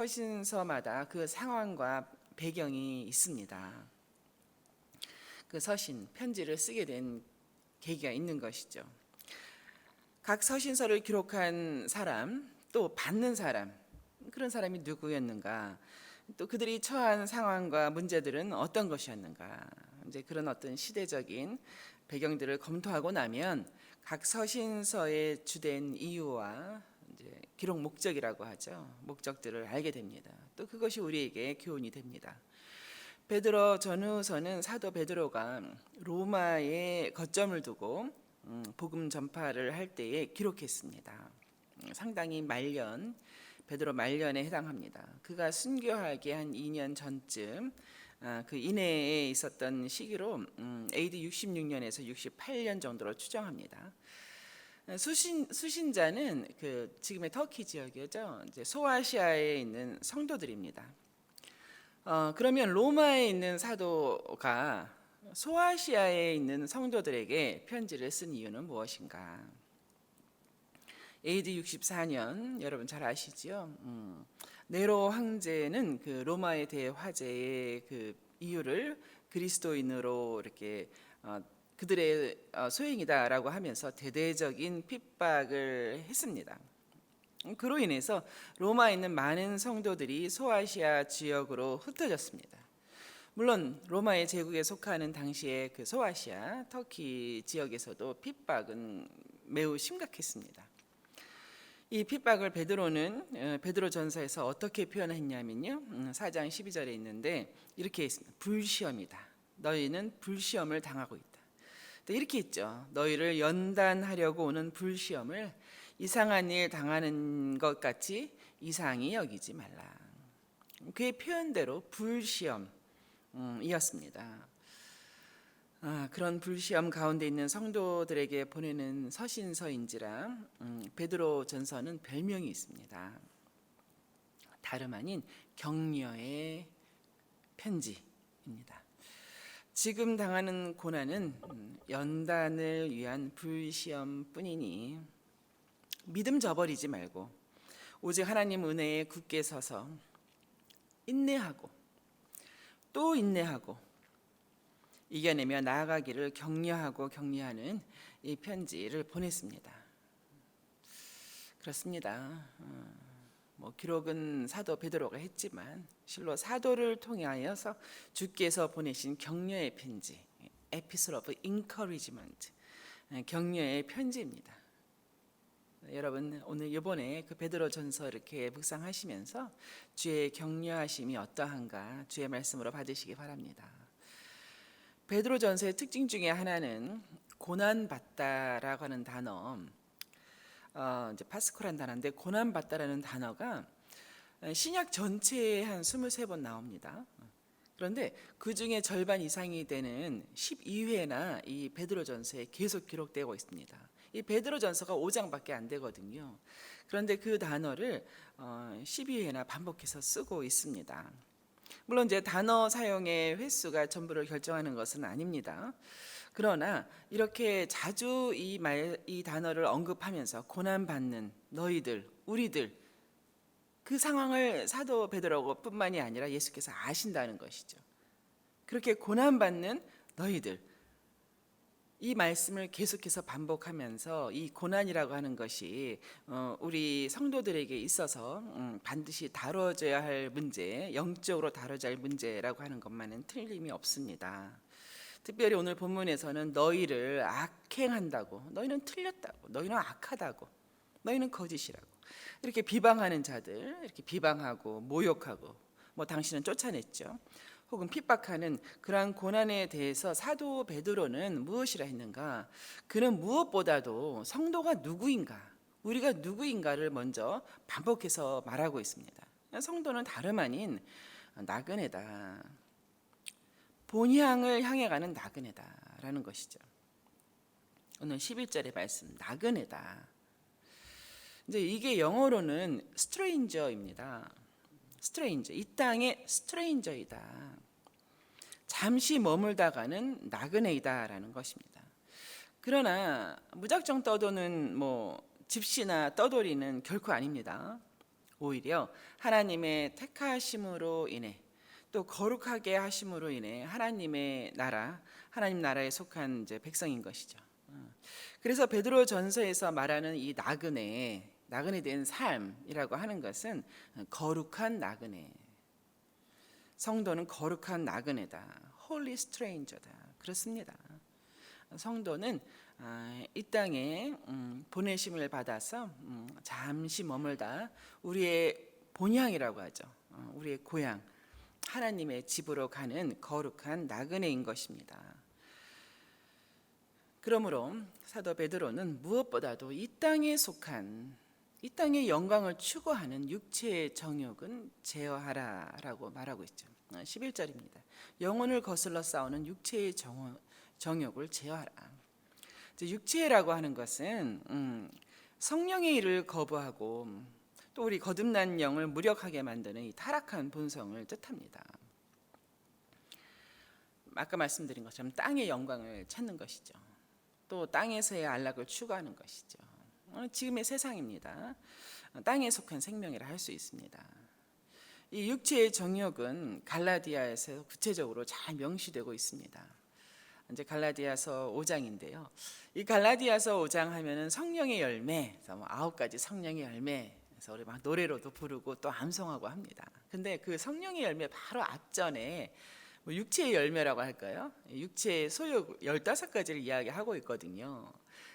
서신서마다 그 상황과 배경이 있습니다. 그 서신, 편지를 쓰게 된 계기가 있는 것이죠. 각 서신서를 기록한 사람, 또 받는 사람, 그런 사람이 누구였는가? 또 그들이 처한 상황과 문제들은 어떤 것이었는가? 이제 그런 어떤 시대적인 배경들을 검토하고 나면 각 서신서의 주된 이유와 이제 기록 목적이라고 하죠. 목적들을 알게 됩니다. 또 그것이 우리에게 교훈이 됩니다. 베드로 전후서는 사도 베드로가 로마에 거점을 두고 복음 전파를 할 때에 기록했습니다. 상당히 말년, 베드로 말년에 해당합니다. 그가 순교하기 한 2년 전쯤 그 이내에 있었던 시기로 AD 66년에서 68년 정도로 추정합니다. 수신자는 그 지금의 터키 지역이죠. 이제 소아시아에 있는 성도들입니다. 그러면 로마에 있는 사도가 소아시아에 있는 성도들에게 편지를 쓴 이유는 무엇인가? AD 64년 여러분 잘 아시죠? 네로 황제는 그 로마에 대해 화제의 그 이유를 그리스도인으로 이렇게 그들의 소행이다라고 하면서 대대적인 핍박을 했습니다. 그로 인해서 로마에 있는 많은 성도들이 소아시아 지역으로 흩어졌습니다. 물론 로마의 제국에 속하는 당시의 그 소아시아, 터키 지역에서도 핍박은 매우 심각했습니다. 이 핍박을 베드로는 베드로전서에서 어떻게 표현했냐면요. 4장 12절에 있는데 이렇게 있습니다. 불시험이다. 너희는 불시험을 당하고 있다. 이렇게 있죠. 너희를 연단하려고 오는 불시험을 이상한 일 당하는 것 같이 이상히 여기지 말라. 그의 표현대로 불시험이었습니다. 그런 불시험 가운데 있는 성도들에게 보내는 서신서인지라 베드로 전서는 별명이 있습니다. 다름 아닌 격려의 편지입니다. 지금 당하는 고난은 연단을 위한 불시험뿐이니 믿음 저버리지 말고 오직 하나님 은혜에 굳게 서서 인내하고 또 인내하고 이겨내며 나아가기를 격려하고 격려하는 이 편지를 보냈습니다. 그렇습니다. 기록은 사도 베드로가 했지만 실로 사도를 통하여서 주께서 보내신 격려의 편지, Epistle of Encouragement, 격려의 편지입니다. 여러분 오늘 이번에 그 베드로전서 이렇게 묵상하시면서 주의 격려하심이 어떠한가 주의 말씀으로 받으시기 바랍니다. 베드로전서의 특징 중에 하나는 고난받다라고 하는 단어, 이제 파스코란 단어인데 고난받다라는 단어가 신약 전체에 한 23번 나옵니다. 그런데 그 중에 절반 이상이 되는 12회나 이 베드로전서에 계속 기록되고 있습니다. 이 베드로전서가 5장밖에 안 되거든요. 그런데 그 단어를 12회나 반복해서 쓰고 있습니다. 물론 이제 단어 사용의 횟수가 전부를 결정하는 것은 아닙니다. 그러나 이렇게 자주 이 단어를 언급하면서 고난받는 너희들, 우리들 그 상황을 사도 베드로뿐만이 아니라 예수께서 아신다는 것이죠. 그렇게 고난받는 너희들 이 말씀을 계속해서 반복하면서 이 고난이라고 하는 것이 우리 성도들에게 있어서 반드시 다뤄져야 할 문제, 영적으로 다뤄져야 할 문제라고 하는 것만은 틀림이 없습니다. 특별히 오늘 본문에서는 너희를 악행한다고, 너희는 틀렸다고, 너희는 악하다고, 너희는 거짓이라고 이렇게 비방하는 자들, 이렇게 비방하고 모욕하고 당신은 쫓아냈죠. 혹은 핍박하는 그러한 고난에 대해서 사도 베드로는 무엇이라 했는가? 그는 무엇보다도 성도가 누구인가, 우리가 누구인가를 먼저 반복해서 말하고 있습니다. 성도는 다름 아닌 나그네다. 본향을 향해 가는 나그네다라는 것이죠. 오늘 11절의 말씀, 나그네다. 이제 이게 영어로는 stranger입니다. 스트레인저, 이 땅의 스트레인저이다. 잠시 머물다가는 나그네이다라는 것입니다. 그러나 무작정 떠도는 집시나 떠돌이는 결코 아닙니다. 오히려 하나님의 택하심으로 인해 또 거룩하게 하심으로 인해 하나님의 나라, 하나님 나라에 속한 이제 백성인 것이죠. 그래서 베드로 전서에서 말하는 이 나그네 된 삶이라고 하는 것은 거룩한 나그네. 성도는 거룩한 나그네다. 홀리 스트레인저다. 그렇습니다. 성도는 이 땅에 보내심을 받아서 잠시 머물다 우리의 본향이라고 하죠. 우리의 고향 하나님의 집으로 가는 거룩한 나그네인 것입니다. 그러므로 사도 베드로는 무엇보다도 이 땅에 속한 이 땅의 영광을 추구하는 육체의 정욕은 제어하라라고 말하고 있죠. 11절입니다. 영혼을 거슬러 싸우는 육체의 정욕을 제어하라. 육체라고 하는 것은 성령의 일을 거부하고 또 우리 거듭난 영을 무력하게 만드는 이 타락한 본성을 뜻합니다. 아까 말씀드린 것처럼 땅의 영광을 찾는 것이죠. 또 땅에서의 안락을 추구하는 것이죠. 지금의 세상입니다. 땅에 속한 생명이라 할 수 있습니다. 이 육체의 정욕은 갈라디아에서 구체적으로 잘 명시되고 있습니다. 이제 갈라디아서 5장인데요. 이 갈라디아서 5장 하면은 성령의 열매, 그래서 9가지 성령의 열매, 그래서 우리 막 노래로도 부르고 또 암송하고 합니다. 근데 그 성령의 열매 바로 앞전에 육체의 열매라고 할까요? 육체의 소욕 15가지를 이야기하고 있거든요.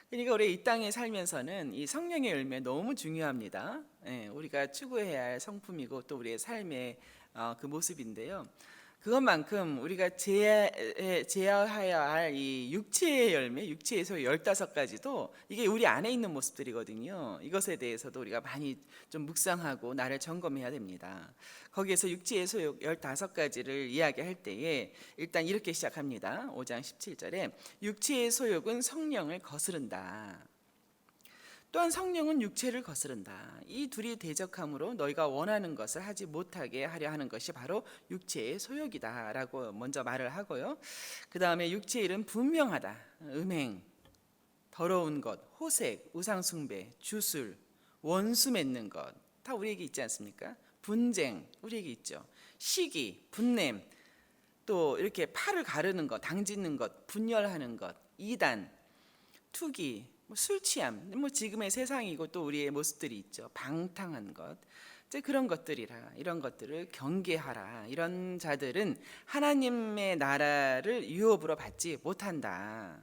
그러니까 우리 이 땅에 살면서는 이 성령의 열매 너무 중요합니다. 우리가 추구해야 할 성품이고 또 우리의 삶의 그 모습인데요. 그것만큼 우리가 제어해야 할 이 육체의 열매, 육체의 소욕 15가지도 이게 우리 안에 있는 모습들이거든요. 이것에 대해서도 우리가 많이 좀 묵상하고 나를 점검해야 됩니다. 거기에서 육체의 소욕 15가지를 이야기할 때에 일단 이렇게 시작합니다. 5장 17절에 육체의 소욕은 성령을 거스른다. 또한 성령은 육체를 거스른다. 이 둘이 대적함으로 너희가 원하는 것을 하지 못하게 하려 하는 것이 바로 육체의 소욕이다 라고 먼저 말을 하고요. 그 다음에 육체의 일은 분명하다. 음행, 더러운 것, 호색, 우상숭배, 주술, 원수 맺는 것 다 우리에게 있지 않습니까? 분쟁 우리에게 있죠. 시기, 분냄, 또 이렇게 팔을 가르는 것, 당짓는 것, 분열하는 것, 이단, 투기, 술 취함, 지금의 세상이고 또 우리의 모습들이 있죠. 방탕한 것, 이제 그런 것들이라 이런 것들을 경계하라. 이런 자들은 하나님의 나라를 유업으로 받지 못한다.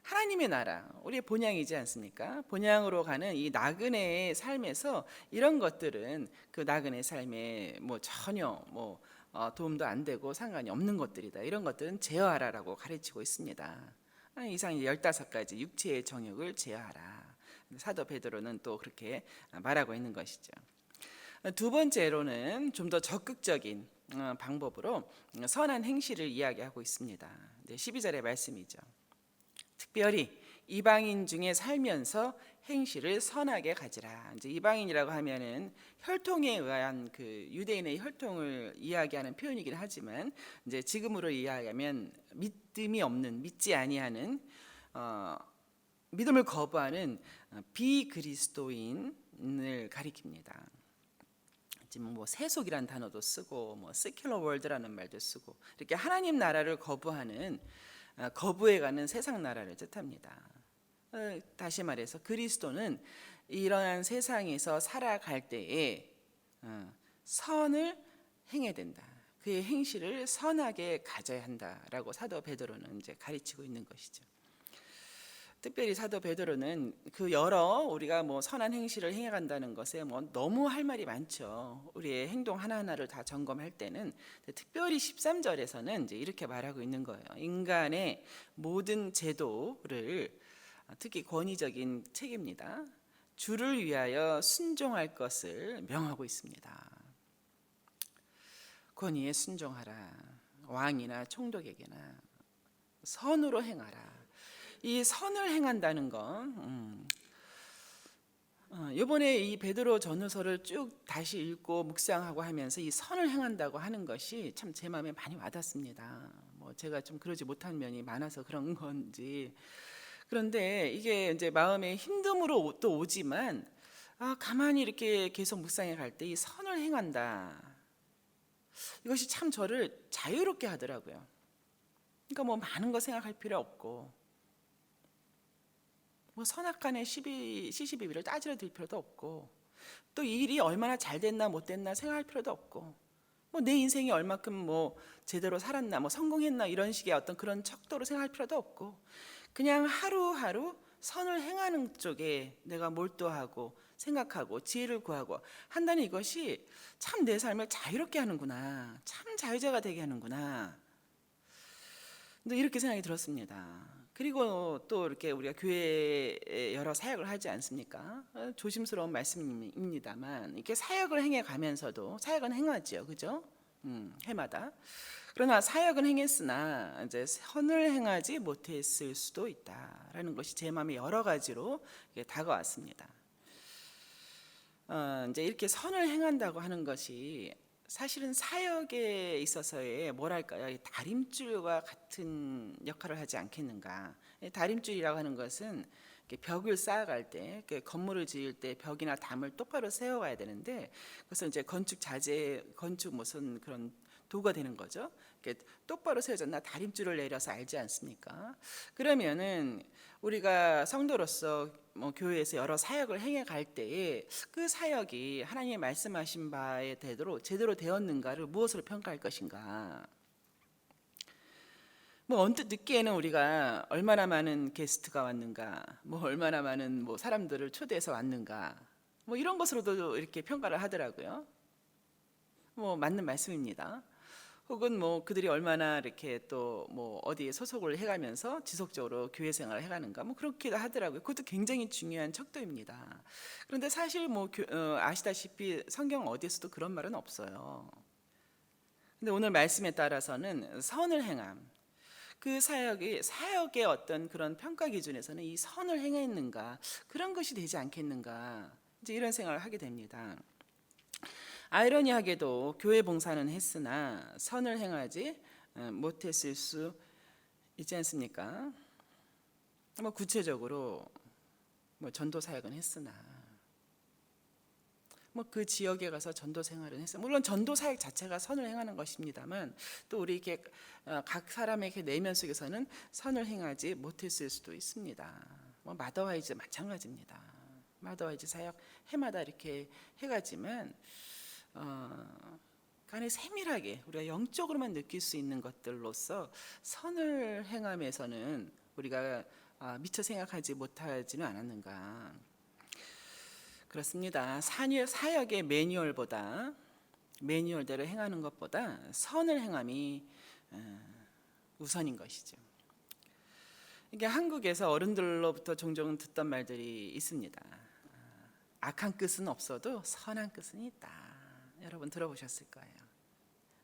하나님의 나라, 우리의 본향이지 않습니까? 본향으로 가는 이 나그네의 삶에서 이런 것들은 그 나그네 삶에 전혀 도움도 안 되고 상관이 없는 것들이다. 이런 것들은 제어하라라고 가르치고 있습니다. 이상 15가지 육체의 정욕을 제어하라. 사도 베드로는 또 그렇게 말하고 있는 것이죠. 두 번째로는 좀 더 적극적인 방법으로 선한 행실을 이야기하고 있습니다. 12절의 말씀이죠. 특별히 이방인 중에 살면서 행실을 선하게 가지라. 이제 이방인이라고 하면은 혈통에 의한 그 유대인의 혈통을 이야기하는 표현이긴 하지만 이제 지금으로 이야기하면 믿음이 없는, 믿지 아니하는, 믿음을 거부하는 비그리스도인을 가리킵니다. 지금 세속이란 단어도 쓰고 secular world라는 말도 쓰고 이렇게 하나님 나라를 거부하는 거부해가는 세상 나라를 뜻합니다. 다시 말해서 그리스도는 이러한 세상에서 살아갈 때에 선을 행해야 된다. 그의 행실을 선하게 가져야 한다라고 사도 베드로는 이제 가르치고 있는 것이죠. 특별히 사도 베드로는 그 여러 우리가 선한 행실을 행해간다는 것에 너무 할 말이 많죠. 우리의 행동 하나하나를 다 점검할 때는 특별히 13절에서는 이제 이렇게 말하고 있는 거예요. 인간의 모든 제도를 특히 권위적인 책입니다. 주를 위하여 순종할 것을 명하고 있습니다. 권위에 순종하라. 왕이나 총독에게나 선으로 행하라. 이 선을 행한다는 건 이번에 이 베드로 전후서를 쭉 다시 읽고 묵상하고 하면서 이 선을 행한다고 하는 것이 참 제 마음에 많이 와닿습니다. 제가 좀 그러지 못한 면이 많아서 그런 건지. 그런데 이게 이제 마음의 힘듦으로 또 오지만 가만히 이렇게 계속 묵상해 갈 때 이 선을 행한다. 이것이 참 저를 자유롭게 하더라고요. 그러니까 뭐 많은 거 생각할 필요 없고, 뭐 선악간의 시시비비를 따지러 들 필요도 없고, 또 이 일이 얼마나 잘 됐나 못 됐나 생각할 필요도 없고, 뭐 내 인생이 얼마큼 뭐 제대로 살았나 뭐 성공했나 이런 식의 어떤 그런 척도로 생각할 필요도 없고, 그냥 하루하루 선을 행하는 쪽에 내가 몰두하고 생각하고 지혜를 구하고 한다는 이것이 참 내 삶을 자유롭게 하는구나, 참 자유자가 되게 하는구나, 근데 이렇게 생각이 들었습니다. 그리고 또 이렇게 우리가 교회에 여러 사역을 하지 않습니까? 조심스러운 말씀입니다만 이렇게 사역을 행해 가면서도 사역은 행하지요, 그죠? 해마다. 그러나 사역은 행했으나 이제 선을 행하지 못했을 수도 있다라는 것이 제 마음에 여러 가지로 다가왔습니다. 이제 이렇게 선을 행한다고 하는 것이 사실은 사역에 있어서의 뭐랄까요, 이 다림줄과 같은 역할을 하지 않겠는가. 다림줄이라고 하는 것은 이렇게 벽을 쌓아갈 때, 건물을 지을 때 벽이나 담을 똑바로 세워가야 되는데, 그것은 이제 건축 자재, 건축 무슨 그런 도구가 되는 거죠. 이렇게 똑바로 세워졌나 다림줄을 내려서 알지 않습니까? 그러면은 우리가 성도로서 뭐 교회에서 여러 사역을 행해 갈 때에 그 사역이 하나님의 말씀하신 바에 제대로 되었는가를 무엇으로 평가할 것인가? 뭐 언뜻 듣기에는 우리가 얼마나 많은 게스트가 왔는가, 뭐 얼마나 많은 뭐 사람들을 초대해서 왔는가, 뭐 이런 것으로도 이렇게 평가를 하더라고요. 뭐 맞는 말씀입니다. 혹은 뭐 그들이 얼마나 이렇게 또 뭐 어디에 소속을 해가면서 지속적으로 교회 생활을 해가는가, 뭐 그렇기도 하더라고요. 그것도 굉장히 중요한 척도입니다. 그런데 사실 뭐 아시다시피 성경 어디에서도 그런 말은 없어요. 근데 오늘 말씀에 따라서는 선을 행함, 그 사역의 어떤 그런 평가 기준에서는 이 선을 행했는가, 그런 것이 되지 않겠는가, 이제 이런 생각을 하게 됩니다. 아이러니하게도 교회 봉사는 했으나 선을 행하지 못했을 수 있지 않습니까? 뭐 구체적으로 뭐 전도 사역은 했으나 뭐 그 지역에 가서 전도 생활은 했어요. 물론 전도 사역 자체가 선을 행하는 것입니다만, 또 우리 이렇게 각 사람의 내면 속에서는 선을 행하지 못했을 수도 있습니다. 뭐 마더와이즈 마찬가지입니다. 마더와이즈 사역 해마다 이렇게 해가지만 간에 세밀하게 우리가 영적으로만 느낄 수 있는 것들로서 선을 행함에서는 우리가 미처 생각하지 못하지는 않았는가. 그렇습니다. 사역의 매뉴얼대로 행하는 것보다 선을 행함이 우선인 것이죠. 이게 한국에서 어른들로부터 종종 듣던 말들이 있습니다. 악한 끝은 없어도 선한 끝은 있다. 여러분 들어보셨을 거예요.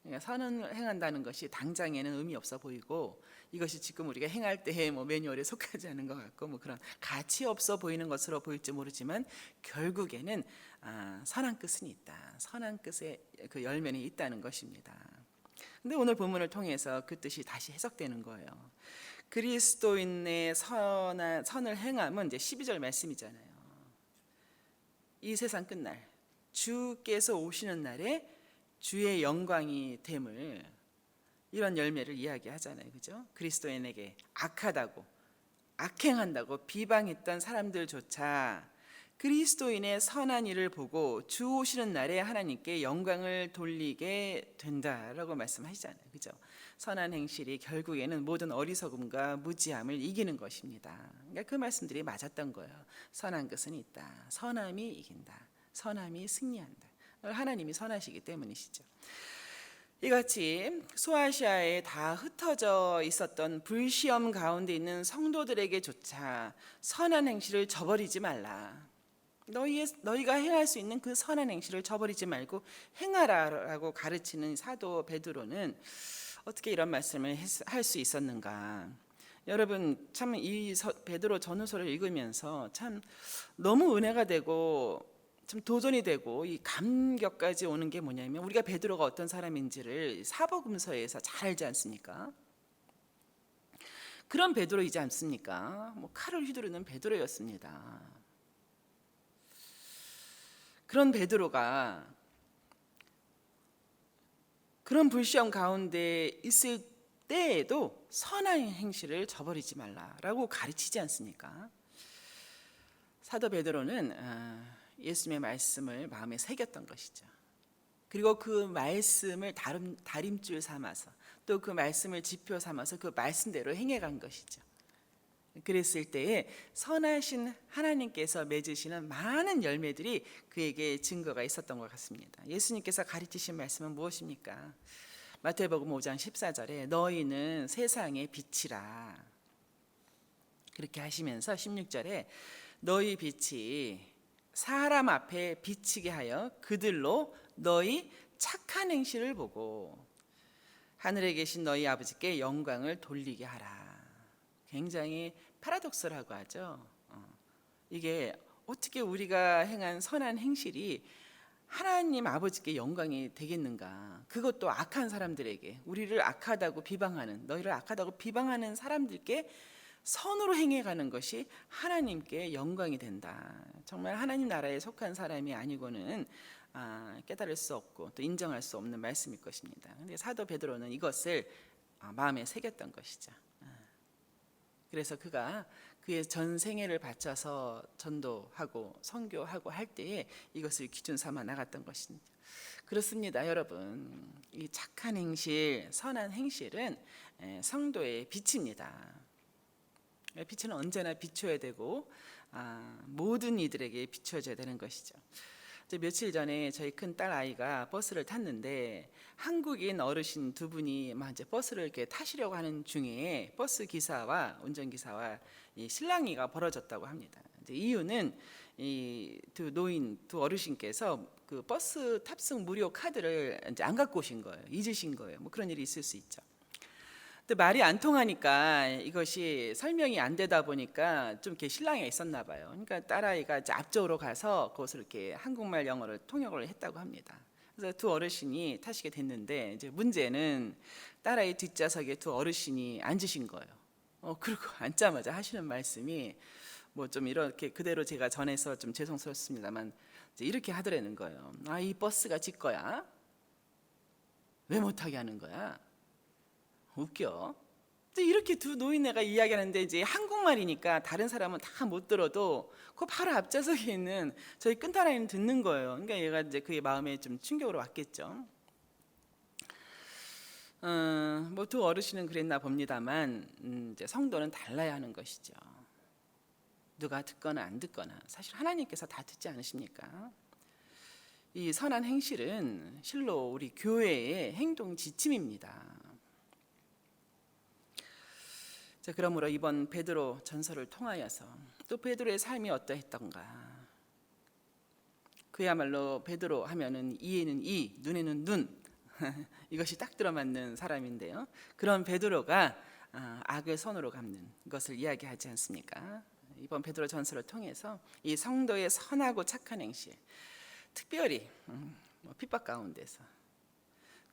그러니까 선을 행한다는 것이 당장에는 의미 없어 보이고, 이것이 지금 우리가 행할 때의 뭐 매뉴얼에 속하지 않은 것 같고, 뭐 그런 가치 없어 보이는 것으로 보일지 모르지만 결국에는 선한 끝은 있다. 선한 끝의 그 열매는 있다는 것입니다. 근데 오늘 본문을 통해서 그 뜻이 다시 해석되는 거예요. 그리스도인의 선을 행함은 이제 12절 말씀이잖아요. 이 세상 끝날 주께서 오시는 날에 주의 영광이 됨을, 이런 열매를 이야기하잖아요. 그죠? 그리스도인에게 악행한다고 비방했던 사람들조차 그리스도인의 선한 일을 보고 주 오시는 날에 하나님께 영광을 돌리게 된다라고 말씀하시잖아요. 그죠? 선한 행실이 결국에는 모든 어리석음과 무지함을 이기는 것입니다. 그러니까 그 말씀들이 맞았던 거예요. 선한 것은 있다. 선함이 이긴다. 선함이 승리한다. 하나님이 선하시기 때문이시죠. 이같이 소아시아에 다 흩어져 있었던 불시험 가운데 있는 성도들에게조차 선한 행실을 저버리지 말라. 너희가 행할 수 있는 그 선한 행실을 저버리지 말고 행하라라고 가르치는 사도 베드로는 어떻게 이런 말씀을 할 수 있었는가? 여러분 참 이 베드로 전후서를 읽으면서 참 너무 은혜가 되고 참 도전이 되고 이 감격까지 오는 게 뭐냐면, 우리가 베드로가 어떤 사람인지를 사복음서에서 잘 알지 않습니까? 그런 베드로이지 않습니까? 뭐 칼을 휘두르는 베드로였습니다. 그런 베드로가 그런 불시험 가운데 있을 때에도 선한 행실을 저버리지 말라라고 가르치지 않습니까? 사도 베드로는 예수님의 말씀을 마음에 새겼던 것이죠. 그리고 그 말씀을 다림줄 삼아서 또 그 말씀을 지표 삼아서 그 말씀대로 행해간 것이죠. 그랬을 때에 선하신 하나님께서 맺으시는 많은 열매들이 그에게 증거가 있었던 것 같습니다. 예수님께서 가르치신 말씀은 무엇입니까? 마태복음 5장 14절에 너희는 세상의 빛이라 그렇게 하시면서 16절에 너희 빛이 사람 앞에 비치게 하여 그들로 너희 착한 행실을 보고 하늘에 계신 너희 아버지께 영광을 돌리게 하라. 굉장히 파라독스라고 하죠. 이게 어떻게 우리가 행한 선한 행실이 하나님 아버지께 영광이 되겠는가? 그것도 악한 사람들에게, 우리를 악하다고 비방하는, 너희를 악하다고 비방하는 사람들께 선으로 행해가는 것이 하나님께 영광이 된다. 정말 하나님 나라에 속한 사람이 아니고는 깨달을 수 없고 또 인정할 수 없는 말씀일 것입니다. 근데 사도 베드로는 이것을 마음에 새겼던 것이죠. 그래서 그가 그의 전 생애를 바쳐서 전도하고 선교하고 할 때에 이것을 기준 삼아 나갔던 것입니다. 그렇습니다, 여러분. 이 착한 행실, 선한 행실은 성도의 빛입니다. 빛은 언제나 비춰야 되고 모든 이들에게 비춰져야 되는 것이죠. 며칠 전에 저희 큰 딸 아이가 버스를 탔는데 한국인 어르신 두 분이 막 이제 버스를 이렇게 타시려고 하는 중에 버스 기사와 운전기사와 이 실랑이가 벌어졌다고 합니다. 이제 이유는 이 두 어르신께서 그 버스 탑승 무료 카드를 이제 안 갖고 오신 거예요. 잊으신 거예요. 뭐 그런 일이 있을 수 있죠. 근데 말이 안 통하니까 이것이 설명이 안 되다 보니까 좀 이렇게 실랑이가 있었나 봐요. 그러니까 딸아이가 이제 앞쪽으로 가서 그것을 이렇게 한국말 영어를 통역을 했다고 합니다. 그래서 두 어르신이 타시게 됐는데 이제 문제는 딸아이 뒷좌석에 두 어르신이 앉으신 거예요. 그리고 앉자마자 하시는 말씀이 뭐 좀 이렇게 그대로 제가 전해서 좀 죄송스럽습니다만 이제 이렇게 하더라는 거예요. 이 버스가 지 거야? 왜 못하게 하는 거야? 웃겨. 이렇게 두 노인네가 이야기하는데 이제 한국말이니까 다른 사람은 다 못 들어도 그 바로 앞좌석에 있는 저희 끈따라이는 듣는 거예요. 그러니까 얘가 이제 그의 마음에 좀 충격으로 왔겠죠. 뭐 두 어르신은 그랬나 봅니다만 이제 성도는 달라야 하는 것이죠. 누가 듣거나 안 듣거나 사실 하나님께서 다 듣지 않으십니까? 이 선한 행실은 실로 우리 교회의 행동 지침입니다. 자, 그러므로 이번 베드로 전설을 통하여서 또 베드로의 삶이 어떠했던가? 그야말로 베드로 하면은 이에는 이, 눈에는 눈 이것이 딱 들어맞는 사람인데요. 그런 베드로가 악을 선으로 갚는 것을 이야기하지 않습니까? 이번 베드로 전설을 통해서 이 성도의 선하고 착한 행실, 특별히 핍박 가운데서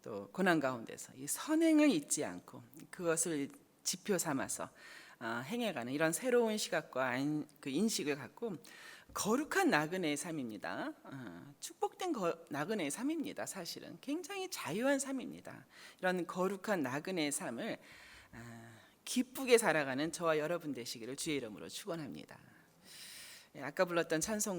또 고난 가운데서 이 선행을 잊지 않고 그것을 지표 삼아서 행해가는 이런 새로운 시각과 그 인식을 갖고 거룩한 나그네의 삶입니다. 축복된 나그네의 삶입니다. 사실은 굉장히 자유한 삶입니다. 이런 거룩한 나그네의 삶을 기쁘게 살아가는 저와 여러분 되시기를 주의 이름으로 축원합니다. 아까 불렀던 찬송